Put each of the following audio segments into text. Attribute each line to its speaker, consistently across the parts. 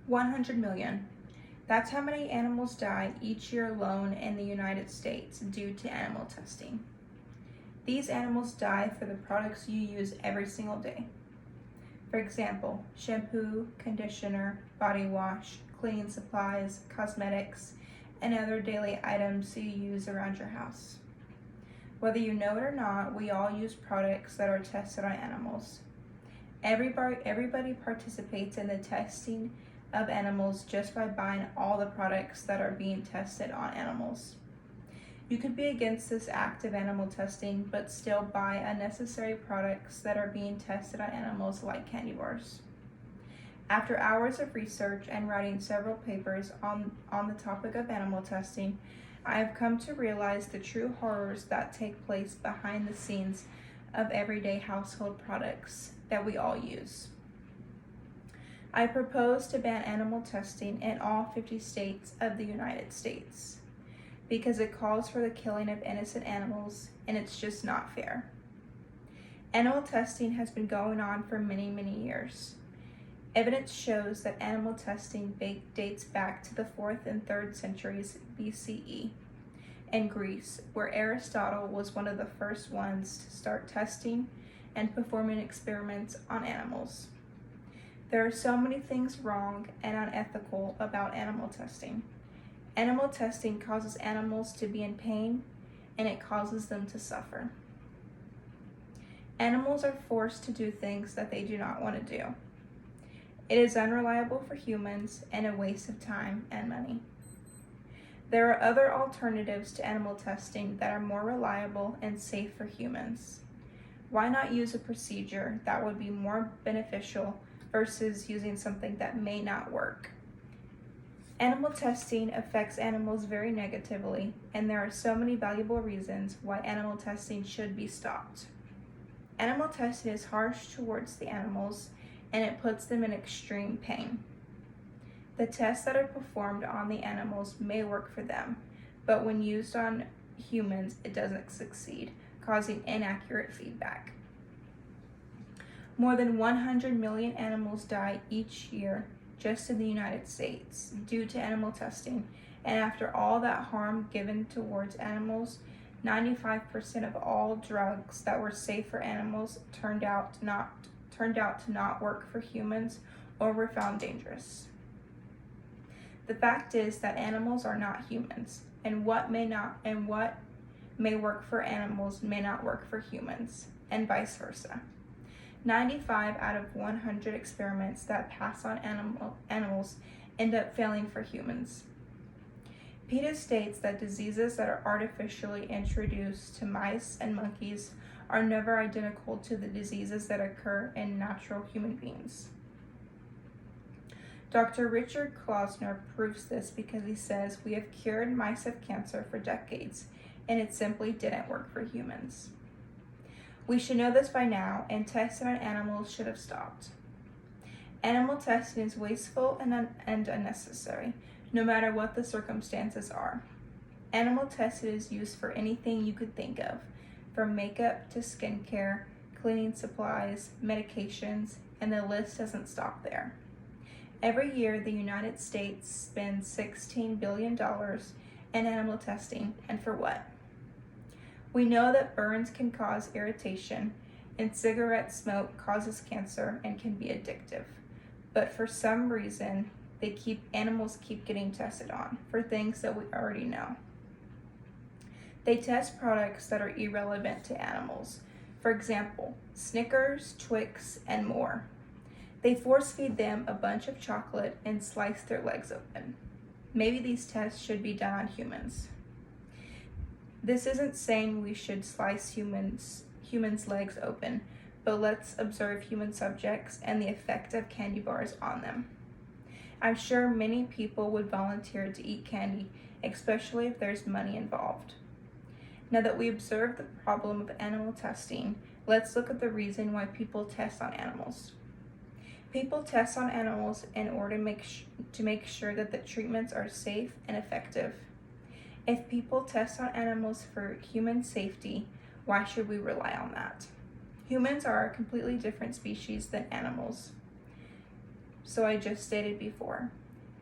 Speaker 1: 100 million. That's how many animals die each year alone in the United States due to animal testing. These animals die for the products you use every single day. For example, shampoo, conditioner, body wash, cleaning supplies, cosmetics, and other daily items you use around your house. Whether you know it or not, we all use products that are tested on animals. Everybody participates in the testing of animals just by buying all the products that are being tested on animals. You could be against this act of animal testing, but still buy unnecessary products that are being tested on animals like candy bars. After hours of research and writing several papers on the topic of animal testing, I have come to realize the true horrors that take place behind the scenes of everyday household products that we all use. I propose to ban animal testing in all 50 states of the United States because it calls for the killing of innocent animals, and it's just not fair. Animal testing has been going on for many, many years. Evidence shows that animal testing dates back to the 4th and 3rd centuries BCE in Greece, where Aristotle was one of the first ones to start testing and performing experiments on animals. There are so many things wrong and unethical about animal testing. Animal testing causes animals to be in pain, and it causes them to suffer. Animals are forced to do things that they do not want to do. It is unreliable for humans and a waste of time and money. There are other alternatives to animal testing that are more reliable and safe for humans. Why not use a procedure that would be more beneficial versus using something that may not work? Animal testing affects animals very negatively, and there are so many valuable reasons why animal testing should be stopped. Animal testing is harsh towards the animals, and it puts them in extreme pain. The tests that are performed on the animals may work for them, but when used on humans, it doesn't succeed, causing inaccurate feedback. More than 100 million animals die each year just in the United States due to animal testing, and after all that harm given towards animals, 95% of all drugs that were safe for animals turned out to not work for humans or were found dangerous. The fact is that animals are not humans, and what may work for animals may not work for humans, and vice versa. 95 out of 100 experiments that pass on animals end up failing for humans. PETA states that diseases that are artificially introduced to mice and monkeys are never identical to the diseases that occur in natural human beings. Dr. Richard Klausner proves this because he says we have cured mice of cancer for decades, and it simply didn't work for humans. We should know this by now, and testing on animals should have stopped. Animal testing is wasteful and unnecessary, no matter what the circumstances are. Animal testing is used for anything you could think of, from makeup to skincare, cleaning supplies, medications, and the list doesn't stop there. Every year, the United States spends $16 billion in animal testing, and for what? We know that burns can cause irritation, and cigarette smoke causes cancer and can be addictive. But for some reason, animals keep getting tested on for things that we already know. They test products that are irrelevant to animals. For example, Snickers, Twix, and more. They force feed them a bunch of chocolate and slice their legs open. Maybe these tests should be done on humans. This isn't saying we should slice humans' legs open, but let's observe human subjects and the effect of candy bars on them. I'm sure many people would volunteer to eat candy, especially if there's money involved. Now that we observe the problem of animal testing, let's look at the reason why people test on animals. People test on animals in order to make sure that the treatments are safe and effective. If people test on animals for human safety, why should we rely on that? Humans are a completely different species than animals. so I just stated before.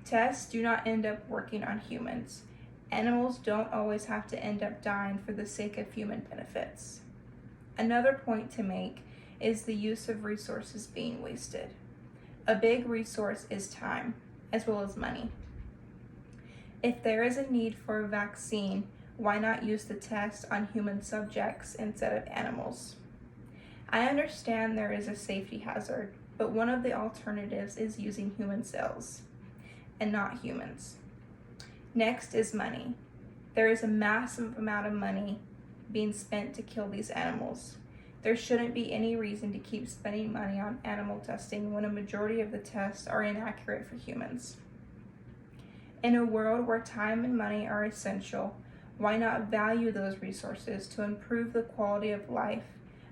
Speaker 1: Tests do not end up working on humans. Animals don't always have to end up dying for the sake of human benefits. Another point to make is the use of resources being wasted. A big resource is time, as well as money. If there is a need for a vaccine, why not use the test on human subjects instead of animals? I understand there is a safety hazard, but one of the alternatives is using human cells, and not humans. Next is money. There is a massive amount of money being spent to kill these animals. There shouldn't be any reason to keep spending money on animal testing when a majority of the tests are inaccurate for humans. In a world where time and money are essential, why not value those resources to improve the quality of life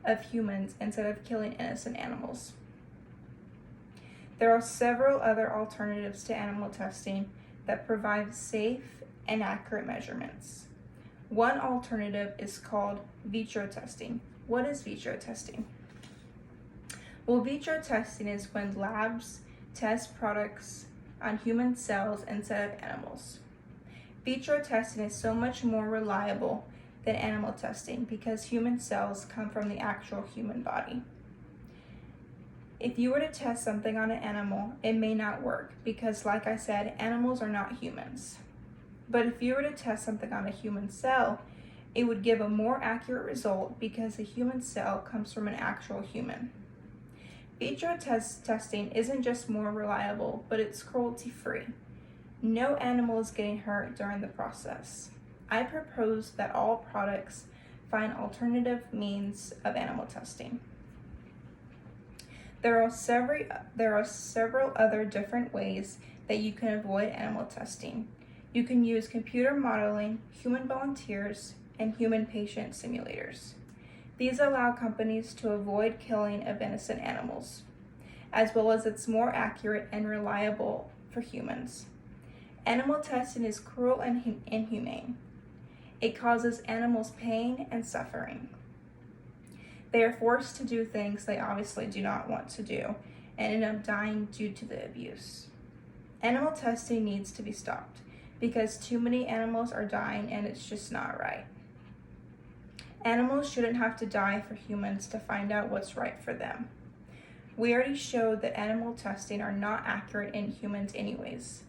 Speaker 1: of humans instead of killing innocent animals? There are several other alternatives to animal testing that provide safe and accurate measurements. One alternative is called vitro testing. What is vitro testing? Well, vitro testing is when labs test products on human cells instead of animals. Vitro testing is so much more reliable than animal testing because human cells come from the actual human body. If you were to test something on an animal, it may not work because, like I said, animals are not humans. But if you were to test something on a human cell, it would give a more accurate result because a human cell comes from an actual human. Vitro testing isn't just more reliable, but it's cruelty-free. No animal is getting hurt during the process. I propose that all products find alternative means of animal testing. There are several other different ways that you can avoid animal testing. You can use computer modeling, human volunteers, and human patient simulators. These allow companies to avoid killing of innocent animals, as well as it's more accurate and reliable for humans. Animal testing is cruel and inhumane. It causes animals pain and suffering. They are forced to do things they obviously do not want to do and end up dying due to the abuse. Animal testing needs to be stopped because too many animals are dying and it's just not right. Animals shouldn't have to die for humans to find out what's right for them. We already showed that animal testing are not accurate in humans anyways.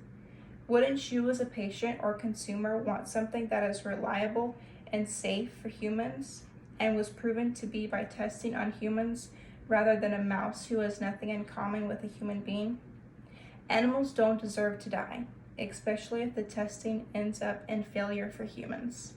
Speaker 1: Wouldn't you as a patient or consumer want something that is reliable and safe for humans and was proven to be by testing on humans rather than a mouse who has nothing in common with a human being? Animals don't deserve to die, especially if the testing ends up in failure for humans.